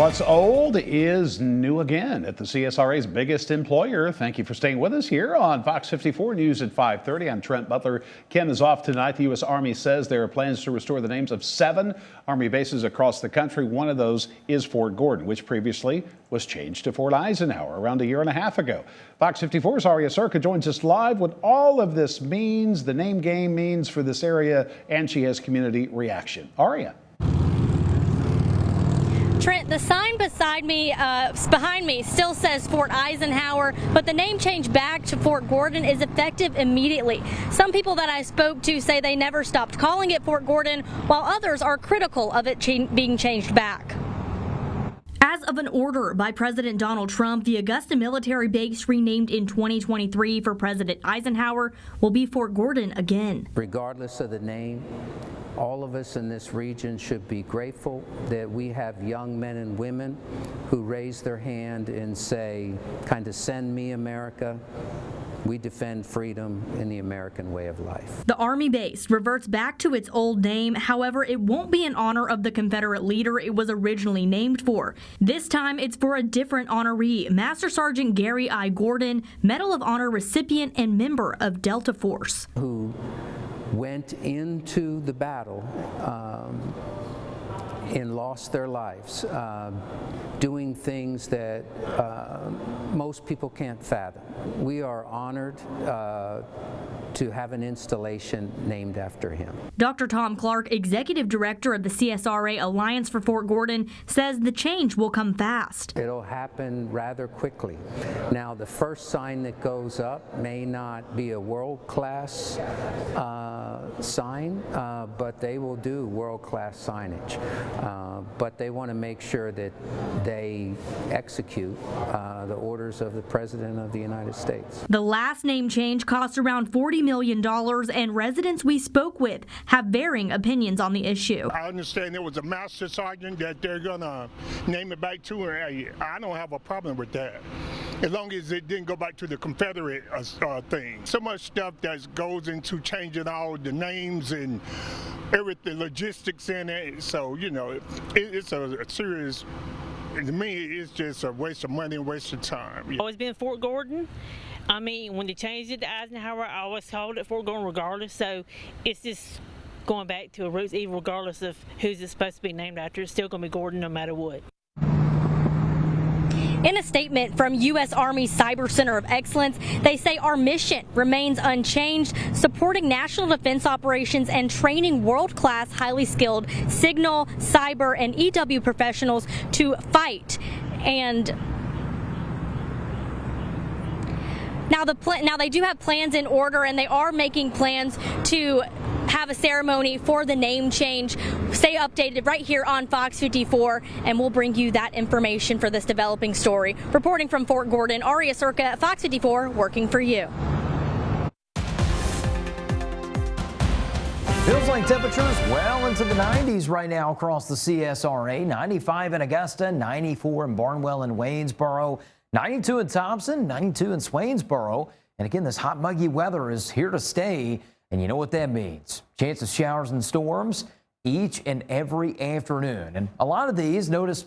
What's old is new again at the CSRA's biggest employer. Thank you for staying with us here on Fox 54 News at 5:30. I'm Trent Butler. Ken is off tonight. The U.S. Army says there are plans to restore the names of 7 Army bases across the country. One of those is Fort Gordon, which previously was changed to Fort Eisenhower around a year and a half ago. Fox 54's Aria Surka joins us live. What all of this means, the name game means for this area, and she has community reaction. Aria. Trent, the sign behind me still says Fort Eisenhower, but the name change back to Fort Gordon is effective immediately. Some people that I spoke to say they never stopped calling it Fort Gordon, while others are critical of it being changed back. As of an order by President Donald Trump, the Augusta military base renamed in 2023 for President Eisenhower will be Fort Gordon again. Regardless of the name, all of us in this region should be grateful that we have young men and women who raise their hand and say, kind of send me America. We defend freedom in the American way of life. The Army base reverts back to its old name. However, it won't be in honor of the Confederate leader it was originally named for. This time, it's for a different honoree, Master Sergeant Gary I. Gordon, Medal of Honor recipient and member of Delta Force, who went into the battle and lost their lives doing things that most people can't fathom. We are honored to have an installation named after him. Dr. Tom Clark, Executive Director of the CSRA Alliance for Fort Gordon, says the change will come fast. It'll happen rather quickly. Now, the first sign that goes up may not be a world-class sign, but they will do world-class signage. But they want to make sure that they execute the orders of the President of the United States. The last name change cost around $40 million, and residents we spoke with have varying opinions on the issue. I understand there was a master sergeant that they're going to name it back to, and I don't have a problem with that, as long as it didn't go back to the Confederate thing. So much stuff that goes into changing all the names and everything, logistics in it. So, you know, it's a serious, to me, it's just a waste of money and waste of time. Always been Fort Gordon. I mean, when they changed it to Eisenhower, I always called it Fort Gordon regardless. So it's just going back to a roots, even regardless of who's it supposed to be named after. It's still going to be Gordon no matter what. In a statement from U.S. Army Cyber Center of Excellence, they say our mission remains unchanged, supporting national defense operations and training world-class, highly skilled signal, cyber, and EW professionals to fight. And now they do have plans in order, and they are making plans to have a ceremony for the name change. Stay updated right here on Fox 54, and we'll bring you that information for this developing story. Reporting from Fort Gordon, Aria Surka, Fox 54, working for you. Feels like temperatures well into the 90s right now across the CSRA. 95 in Augusta, 94 in Barnwell and Waynesboro, 92 in Thompson, 92 in Swainsboro. And again, this hot, muggy weather is here to stay. And you know what that means. Chance of showers and storms each and every afternoon. And a lot of these, notice,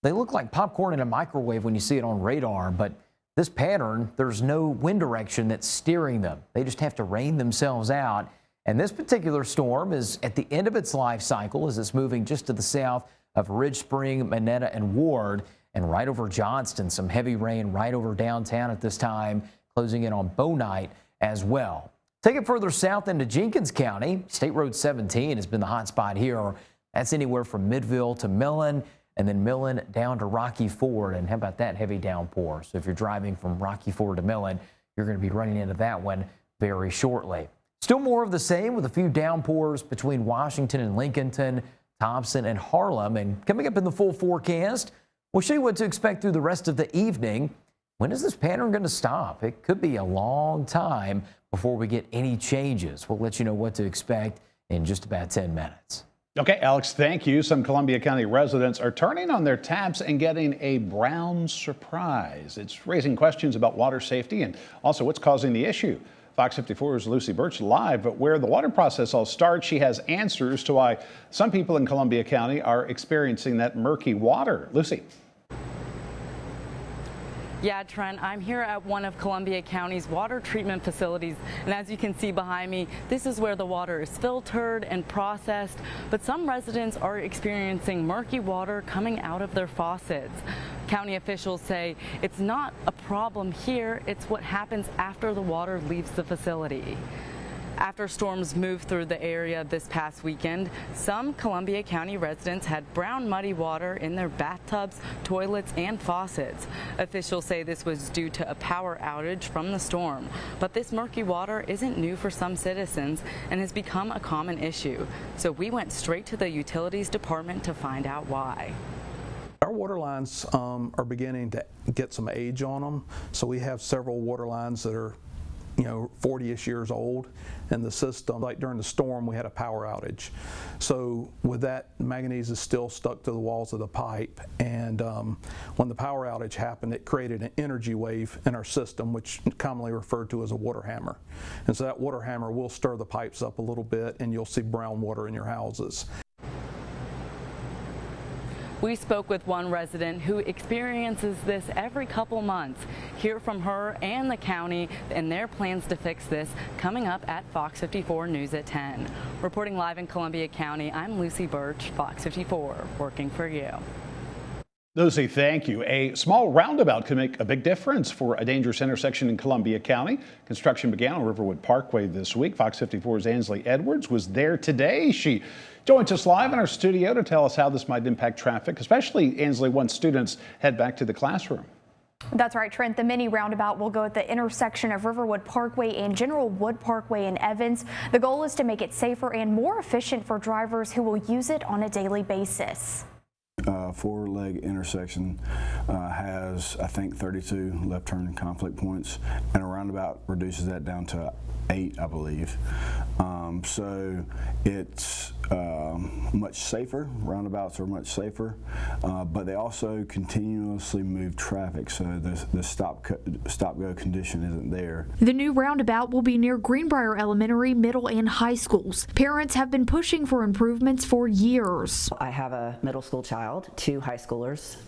they look like popcorn in a microwave when you see it on radar. But this pattern, there's no wind direction that's steering them. They just have to rain themselves out. And this particular storm is at the end of its life cycle as it's moving just to the south of Ridge Spring, Monetta, and Ward, and right over Johnston. Some heavy rain right over downtown at this time, closing in on Bonite as well. Take it further south into Jenkins County. State Road 17 has been the hot spot here. That's anywhere from Midville to Millen, and then Millen down to Rocky Ford. And how about that heavy downpour? So if you're driving from Rocky Ford to Millen, you're going to be running into that one very shortly. Still more of the same with a few downpours between Washington and Lincolnton, Thompson and Harlem. And coming up in the full forecast, we'll show you what to expect through the rest of the evening. When is this pattern going to stop? It could be a long time before we get any changes. We'll let you know what to expect in just about 10 minutes. Okay, Alex, thank you. Some Columbia County residents are turning on their taps and getting a brown surprise. It's raising questions about water safety and also what's causing the issue. Fox 54's Lucy Bertsch live, but where the water process all starts, she has answers to why some people in Columbia County are experiencing that murky water. Lucy. Yeah, Trent, I'm here at one of Columbia County's water treatment facilities, and as you can see behind me, this is where the water is filtered and processed, but some residents are experiencing murky water coming out of their faucets. County officials say it's not a problem here, it's what happens after the water leaves the facility. After storms moved through the area this past weekend, some Columbia County residents had brown muddy water in their bathtubs, toilets, and faucets. Officials say this was due to a power outage from the storm. But this murky water isn't new for some citizens and has become a common issue. So we went straight to the utilities department to find out why. Our water lines are beginning to get some age on them. So we have several water lines that are 40-ish years old in the system. Like during the storm, we had a power outage. So with that, manganese is still stuck to the walls of the pipe. And when the power outage happened, it created an energy wave in our system, which is commonly referred to as a water hammer. And so that water hammer will stir the pipes up a little bit, and you'll see brown water in your houses. We spoke with one resident who experiences this every couple months. Hear from her and the county and their plans to fix this coming up at Fox 54 News at 10. Reporting live in Columbia County, I'm Lucy Bertsch, Fox 54, working for you. Lucy, thank you. A small roundabout can make a big difference for a dangerous intersection in Columbia County. Construction began on Riverwood Parkway this week. Fox 54's Ansleigh Edwards was there today. She joins us live in our studio to tell us how this might impact traffic, especially, Ansleigh, once students head back to the classroom. That's right, Trent. The mini roundabout will go at the intersection of Riverwood Parkway and General Wood Parkway in Evans. The goal is to make it safer and more efficient for drivers who will use it on a daily basis. Four-leg intersection has, I think, 32 left turn conflict points, and a roundabout reduces that down to 8, I believe. So it's much safer. Roundabouts are much safer, but they also continuously move traffic, so the stop-go condition isn't there. The new roundabout will be near Greenbrier Elementary, middle, and high schools. Parents have been pushing for improvements for years. I have a middle school child, 2 high schoolers.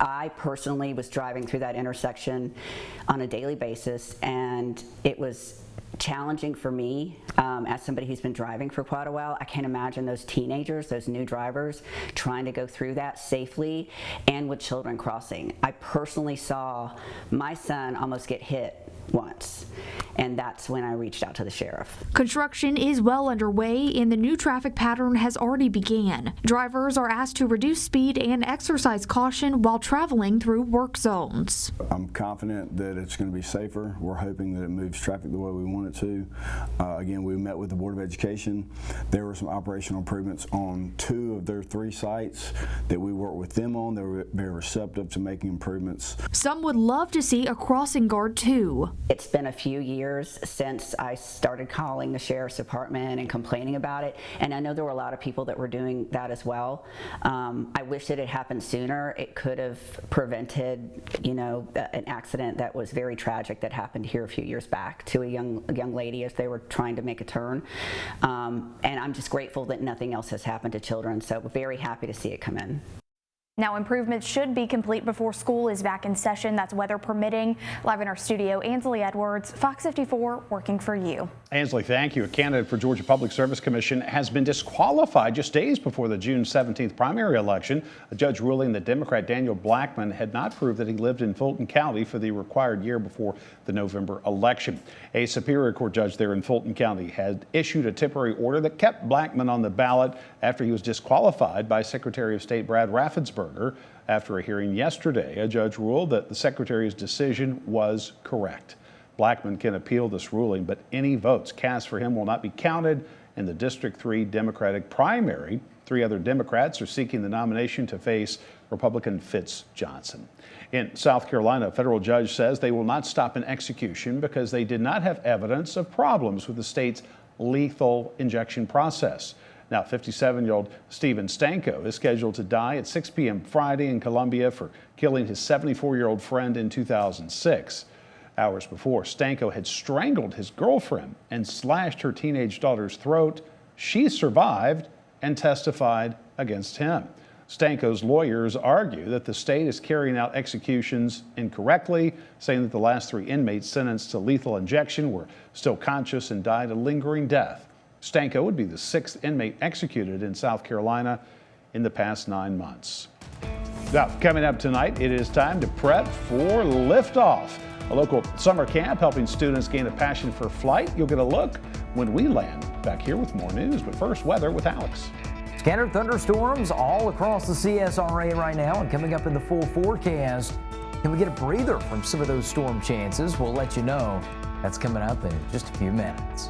I personally was driving through that intersection on a daily basis, and it was challenging for me as somebody who's been driving for quite a while. I can't imagine those teenagers, those new drivers, trying to go through that safely and with children crossing. I personally saw my son almost get hit once, and that's when I reached out to the sheriff. Construction is well underway and the new traffic pattern has already began. Drivers are asked to reduce speed and exercise caution while traveling through work zones. I'm confident that it's going to be safer. We're hoping that it moves traffic the way we want it to. Again, we met with the Board of Education. There were some operational improvements on 2 of their 3 sites that we worked with them on. They were very receptive to making improvements. Some would love to see a crossing guard too. It's been a few years since I started calling the sheriff's department and complaining about it, and I know there were a lot of people that were doing that as well. I wish it had happened sooner. It could have prevented, an accident that was very tragic that happened here a few years back to a young lady as they were trying to make a turn. And I'm just grateful that nothing else has happened to children, so we're very happy to see it come in. Now, improvements should be complete before school is back in session. That's weather permitting. Live in our studio, Ansleigh Edwards, Fox 54, working for you. Ansleigh, thank you. A candidate for Georgia Public Service Commission has been disqualified just days before the June 17th primary election. A judge ruling that Democrat Daniel Blackman had not proved that he lived in Fulton County for the required year before the November election. A Superior Court judge there in Fulton County had issued a temporary order that kept Blackman on the ballot after he was disqualified by Secretary of State Brad Raffensperger. After a hearing yesterday, a judge ruled that the Secretary's decision was correct. Blackman can appeal this ruling, but any votes cast for him will not be counted in the District 3 Democratic primary. 3 other Democrats are seeking the nomination to face Republican Fitz Johnson. In South Carolina, a federal judge says they will not stop an execution because they did not have evidence of problems with the state's lethal injection process. Now, 57-year-old Stephen Stanko is scheduled to die at 6 p.m. Friday in Columbia for killing his 74-year-old friend in 2006. Hours before, Stanko had strangled his girlfriend and slashed her teenage daughter's throat. She survived and testified against him. Stanko's lawyers argue that the state is carrying out executions incorrectly, saying that the last 3 inmates sentenced to lethal injection were still conscious and died a lingering death. Stanko would be the 6th inmate executed in South Carolina in the past 9 months. Now, coming up tonight, it is time to prep for liftoff, a local summer camp helping students gain a passion for flight. You'll get a look when we land. Back here with more news, but first, weather with Alex. Scattered thunderstorms all across the CSRA right now, and coming up in the full forecast, can we get a breather from some of those storm chances? We'll let you know. That's coming up in just a few minutes.